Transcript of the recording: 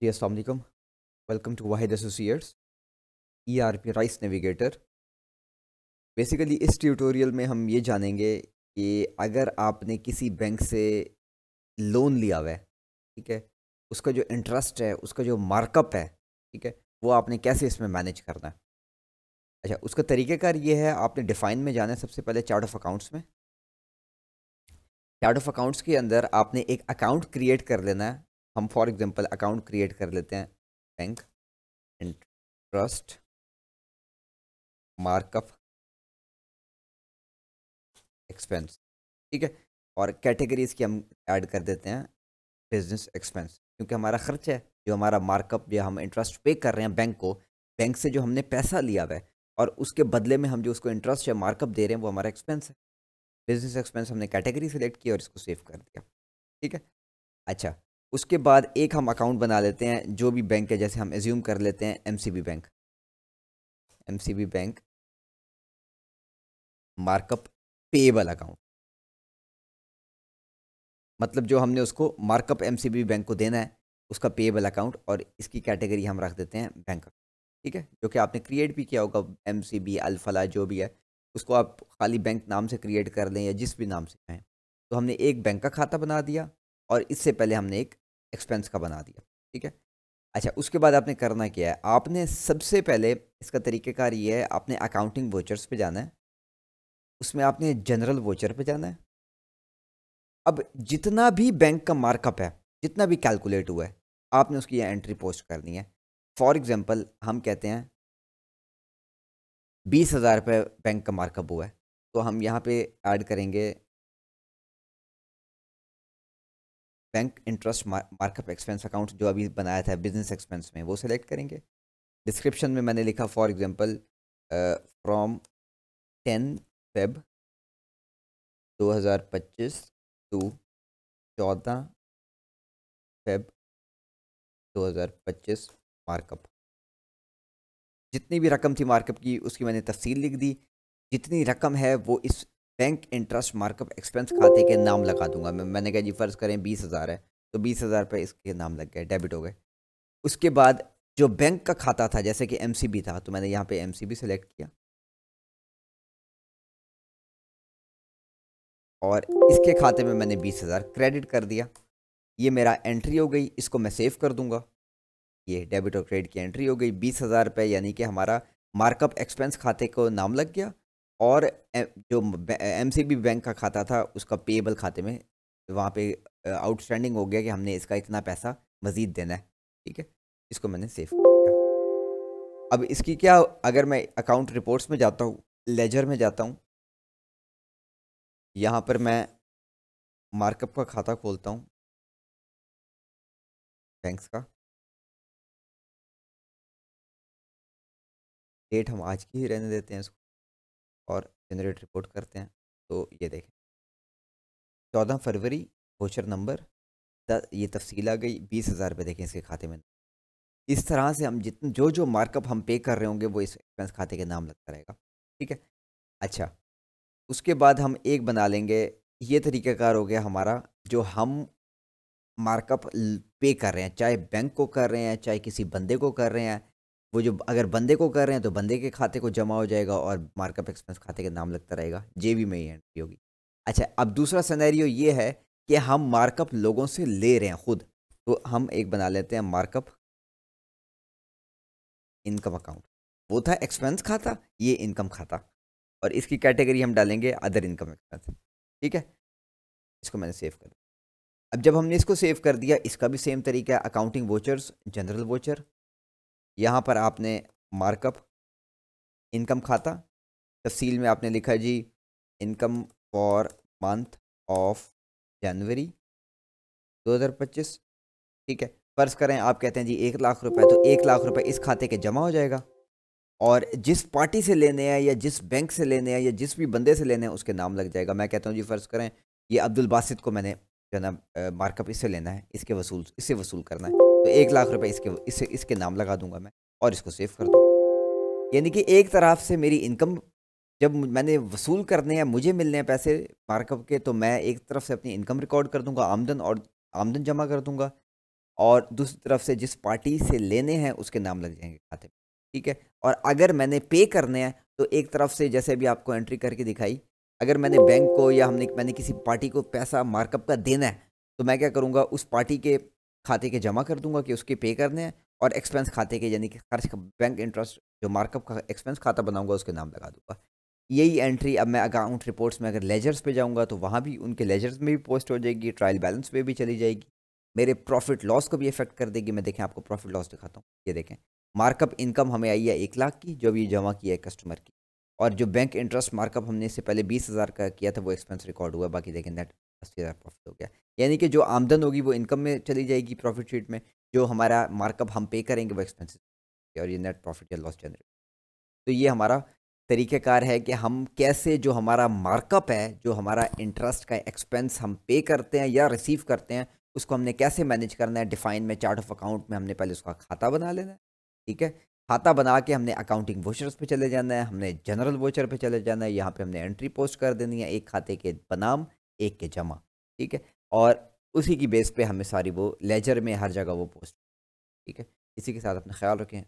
जी अस्सलाम वालेकुम। Welcome to Wahid associates ERP rice navigator. Basically इस ट्यूटोरियल में हम ये जानेंगे कि अगर आपने किसी बैंक से लोन लिया हुआ है, ठीक है, उसका जो इंटरेस्ट है, उसका जो मार्कअप है, ठीक है, वो आपने कैसे इसमें मैनेज करना है। अच्छा, उसका तरीक़ेकार ये है, आपने डिफ़ाइन में जाना है सबसे पहले चार्ट ऑफ अकाउंट्स में। चार्ट ऑफ अकाउंट्स के अंदर आपने एक अकाउंट क्रिएट कर लेना है। हम फॉर एग्जांपल अकाउंट क्रिएट कर लेते हैं, बैंक इंटरेस्ट मार्कअप एक्सपेंस, ठीक है। और कैटेगरीज की हम ऐड कर देते हैं बिजनेस एक्सपेंस, क्योंकि हमारा खर्च है, जो हमारा मार्कअप, जो हम इंटरेस्ट पे कर रहे हैं बैंक को, बैंक से जो हमने पैसा लिया हुआ है और उसके बदले में हम जो उसको इंटरेस्ट या मार्कअप दे रहे हैं, वो हमारा एक्सपेंस है। बिजनेस एक्सपेंस हमने कैटेगरी सेलेक्ट की और इसको सेव कर दिया, ठीक है। अच्छा, उसके बाद एक हम अकाउंट बना लेते हैं जो भी बैंक है, जैसे हम एज्यूम कर लेते हैं MCB bank. MCB bank markup payable account, मतलब जो हमने उसको मार्कअप एमसीबी बैंक को देना है, उसका पेएबल अकाउंट, और इसकी कैटेगरी हम रख देते हैं बैंक, ठीक है, जो कि आपने क्रिएट भी किया होगा, एमसीबी अल्फला जो भी है, उसको आप खाली बैंक नाम से क्रिएट कर लें या जिस भी नाम से चाहें। तो हमने एक बैंक का खाता बना दिया और इससे पहले हमने एक एक्सपेंस का बना दिया, ठीक है। अच्छा, उसके बाद आपने करना क्या है, आपने सबसे पहले, इसका तरीक़ेकार ये है, आपने अकाउंटिंग वोचर्स पे जाना है, उसमें आपने जनरल वोचर पे जाना है। अब जितना भी बैंक का मार्कअप है, जितना भी कैलकुलेट हुआ है, आपने उसकी यहाँ एंट्री पोस्ट करनी है। फॉर एग्जांपल हम कहते हैं 20,000 रुपये बैंक का मार्कअप हुआ है, तो हम यहाँ पे ऐड करेंगे bank interest markup expense account, जो अभी बनाया था बिजनेस एक्सपेंस में, वो सेलेक्ट करेंगे। डिस्क्रिप्शन में मैंने लिखा for example from 10 Feb 2025 to 14 Feb 2025 markup. जितनी भी रकम थी मार्कअप की, उसकी मैंने तफसील लिख दी। जितनी रकम है वो इस बैंक इंटरेस्ट मार्कअप एक्सपेंस खाते के नाम लगा दूंगा। मैंने कहा जी फ़र्ज़ करें 20,000 है, तो 20,000 रुपये इसके नाम लग गए, डेबिट हो गए। उसके बाद जो बैंक का खाता था, जैसे कि एमसीबी था, तो मैंने यहाँ पे एमसीबी सेलेक्ट किया और इसके खाते में मैंने 20,000 क्रेडिट कर दिया। ये मेरा एंट्री हो गई, इसको मैं सेव कर दूंगा। ये डेबिट और क्रेडिट की एंट्री हो गई। 20,000 रुपये यानी कि हमारा मार्कअप एक्सपेंस खाते को नाम लग गया, और जो एमसीबी बैंक का खाता था, उसका पेएबल खाते में वहाँ पे आउटस्टैंडिंग हो गया कि हमने इसका इतना पैसा मज़ीद देना है, ठीक है। इसको मैंने सेव कर दिया। अब इसकी क्या, अगर मैं अकाउंट रिपोर्ट्स में जाता हूँ, लेजर में जाता हूँ, यहाँ पर मैं मार्कअप का खाता खोलता हूँ बैंक्स का। डेट हम आज की ही रहने देते हैं इसको और जनरेट रिपोर्ट करते हैं। तो ये देखें 14 फरवरी, वोचर नंबर, ये तफसील आ गई। 20,000 रुपये देखें इसके खाते में। इस तरह से हम जितने जो जो मार्कअप हम पे कर रहे होंगे, वो इस एक्सपेंस खाते के नाम लगता रहेगा, ठीक है। अच्छा, उसके बाद हम एक बना लेंगे, ये तरीक़ाकार हो गया हमारा, जो हम मार्कअप पे कर रहे हैं, चाहे बैंक को कर रहे हैं, चाहे किसी बंदे को कर रहे हैं, वो जो अगर बंदे को कर रहे हैं तो बंदे के खाते को जमा हो जाएगा और मार्कअप एक्सपेंस खाते के नाम लगता रहेगा, जेबी में ही एंट्री होगी। अच्छा, अब दूसरा सिनेरियो ये है कि हम मार्कअप लोगों से ले रहे हैं खुद, तो हम एक बना लेते हैं मार्कअप इनकम अकाउंट। वो था एक्सपेंस खाता, ये इनकम खाता, और इसकी कैटेगरी हम डालेंगे अदर इनकम एक्सपेंस, ठीक है। इसको मैंने सेव कर दिया। अब जब हमने इसको सेव कर दिया, इसका भी सेम तरीका है, अकाउंटिंग वोचर्स, जनरल वोचर, यहाँ पर आपने मार्कअप इनकम खाता, तफसील में आपने लिखा जी इनकम फॉर मंथ ऑफ जनवरी 2025, ठीक है। फ़र्ज़ करें आप कहते हैं जी 1,00,000 रुपए, तो 1,00,000 रुपए इस खाते के जमा हो जाएगा, और जिस पार्टी से लेने हैं या जिस बैंक से लेने हैं या जिस भी बंदे से लेने हैं, उसके नाम लग जाएगा। मैं कहता हूँ जी फ़र्ज़ करें ये अब्दुल बासित को मैंने जो है ना मार्कअप इससे लेना है, इससे वसूल करना है, तो 1,00,000 रुपए इसके नाम लगा दूंगा मैं और इसको सेव कर दूँ। यानी कि एक तरफ से मेरी इनकम, जब मैंने वसूल करने हैं, मुझे मिलने हैं पैसे मार्कअप के, तो मैं एक तरफ से अपनी इनकम रिकॉर्ड कर दूंगा, आमदन, और आमदन जमा कर दूंगा। और दूसरी तरफ से जिस पार्टी से लेने हैं उसके नाम लग जाएंगे खाते में, ठीक है। और अगर मैंने पे करने हैं तो एक तरफ से जैसे अभी आपको एंट्री करके दिखाई, अगर मैंने बैंक को या मैंने किसी पार्टी को पैसा मार्कअप का देना है तो मैं क्या करूँगा, उस पार्टी के खाते के जमा कर दूंगा कि उसके पे करने हैं, और एक्सपेंस खाते के यानी कि खर्च का बैंक इंटरेस्ट जो मार्कअप का एक्सपेंस खाता बनाऊंगा उसके नाम लगा दूंगा। यही एंट्री अब मैं अकाउंट रिपोर्ट्स में अगर लेजर्स पे जाऊंगा तो वहाँ भी उनके लेजर्स में भी पोस्ट हो जाएगी, ट्रायल बैलेंस पे भी चली जाएगी, मेरे प्रॉफिट लॉस को भी इफेक्ट कर देगी। मैं देखें आपको प्रॉफिट लॉस दिखाता हूँ, ये देखें मार्कअप इनकम हमें आई है 1 लाख की जो अभी जमा किया है कस्टमर की, और जो बैंक इंटरेस्ट मार्कअप हमने इससे पहले 20,000 का किया था वो एक्सपेंस रिकॉर्ड हुआ, बाकी देखें नेट 80,000 प्रॉफिट हो गया। यानी कि जो आमदन होगी वो इनकम में चली जाएगी प्रॉफिट शीट में, जो हमारा मार्कअप हम पे करेंगे वो एक्सपेंसेस, और ये नेट प्रॉफिट या लॉस जनरेट। तो ये हमारा तरीक़ेकार है कि हम कैसे जो हमारा मार्कअप है, जो हमारा इंटरेस्ट का एक्सपेंस हम पे करते हैं या रिसीव करते हैं, उसको हमने कैसे मैनेज करना है। डिफाइन में चार्ट ऑफ अकाउंट में हमने पहले उसका खाता बना लेना है, ठीक है। खाता बना के हमने अकाउंटिंग वोचर्स पे चले जाना है, हमने जनरल वोचर पे चले जाना है, यहाँ पे हमने एंट्री पोस्ट कर देनी है, एक खाते के बनाम एक के जमा, ठीक है। और उसी की बेस पे हमें सारी वो लेजर में हर जगह वो पोस्ट, ठीक है। इसी के साथ अपना ख्याल रखें।